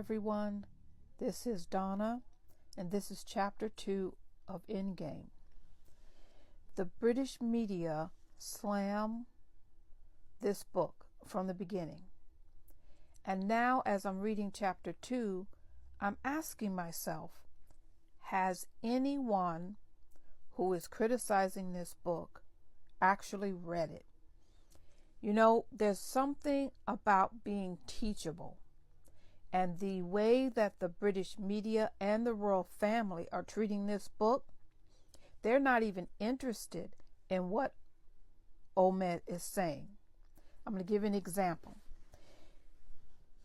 everyone. This is Donna, and this is Chapter 2 of Endgame. The British media slam this book from the beginning. And now, as I'm reading Chapter 2, I'm asking myself, has anyone who is criticizing this book actually read it? You know, there's something about being teachable. And the way that the British media and the royal family are treating this book, they're not even interested in what Omid is saying. I'm going to give an example.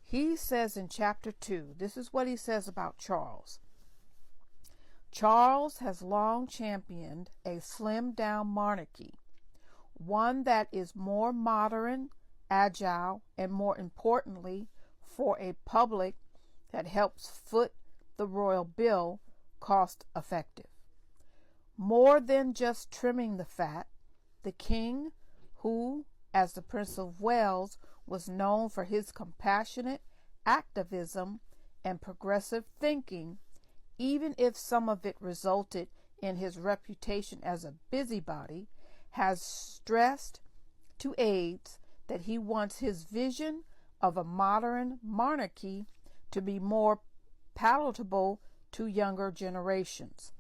He says in Chapter 2, this is what he says about Charles. Charles has long championed a slimmed-down monarchy, one that is more modern, agile, and more importantly, for a public that helps foot the royal bill, cost effective. More than just trimming the fat, the king, who, as the Prince of Wales, was known for his compassionate activism and progressive thinking, even if some of it resulted in his reputation as a busybody, has stressed to aides that he wants his vision of a modern monarchy to be more palatable to younger generations.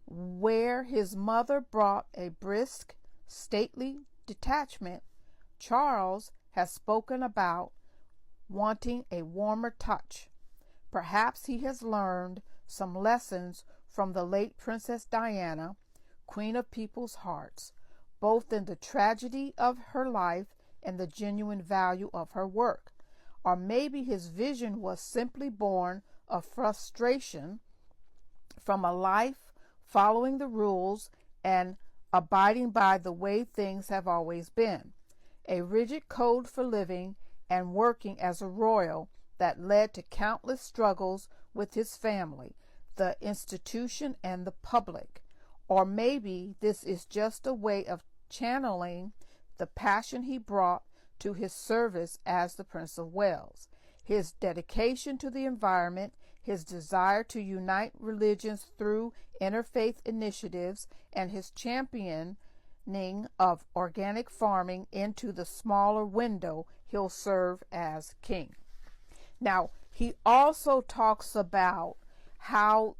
Where his mother brought a brisk, stately detachment, Charles has spoken about wanting a warmer touch. Perhaps he has learned some lessons from the late Princess Diana, Queen of People's Hearts, both in the tragedy of her life and the genuine value of her work. Or maybe his vision was simply born of frustration from a life following the rules and abiding by the way things have always been. A rigid code for living and working as a royal that led to countless struggles with his family, the institution, and the public. Or maybe this is just a way of channeling the passion he brought to his service as the Prince of Wales, his dedication to the environment, his desire to unite religions through interfaith initiatives, and his championing of organic farming into the smaller window he'll serve as king. Now, he also talks about how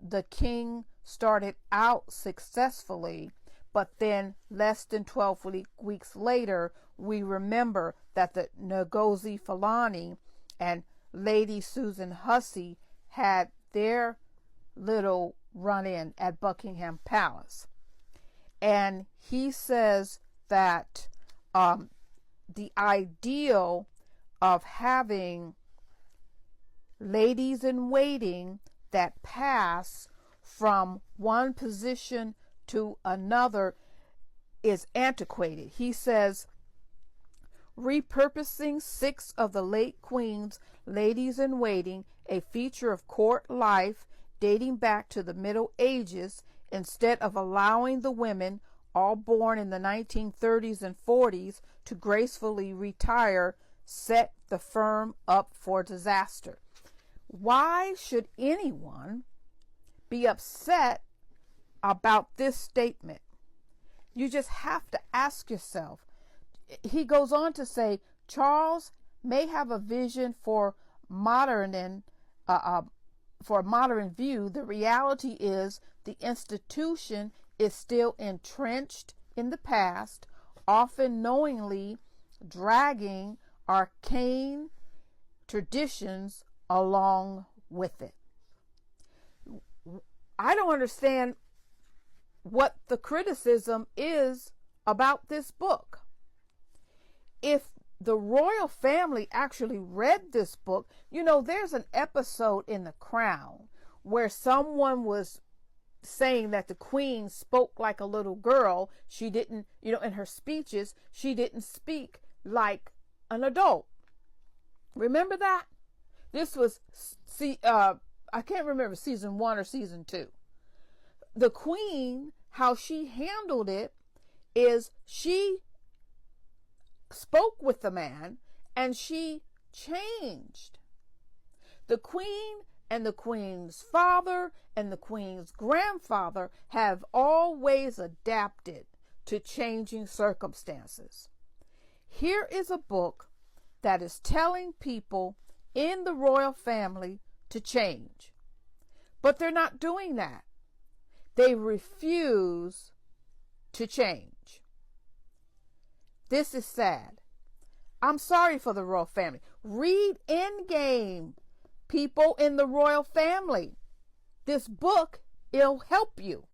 the king started out successfully, but then less than 12 weeks later, we remember that the Ngozi Fulani and Lady Susan Hussey had their little run-in at Buckingham Palace. And he says that the ideal of having ladies in waiting that pass from one position to another is antiquated. He says, repurposing 6 of the late Queen's ladies in waiting, a feature of court life dating back to the Middle Ages, instead of allowing the women, all born in the 1930s and 40s, to gracefully retire, set the firm up for disaster. Why should anyone be upset about this statement? You just have to ask yourself. He goes on to say, Charles may have a vision for a modern view. The reality is the institution is still entrenched in the past, often knowingly dragging arcane traditions along with it. I don't understand what the criticism is about this book. If the royal family actually read this book, you know, there's an episode in The Crown where someone was saying that the Queen spoke like a little girl. She didn't, you know, in her speeches, she didn't speak like an adult. Remember that? This was, I can't remember season 1 or season 2. The Queen, how she handled it is she spoke with the man and she changed The Queen and the Queen's father and the Queen's grandfather have always adapted to changing circumstances. Here is a book that is telling people in the royal family to change. But they're not doing that. They refuse to change. This is sad. I'm sorry for the royal family. Read Endgame, people in the royal family. This book, it'll help you.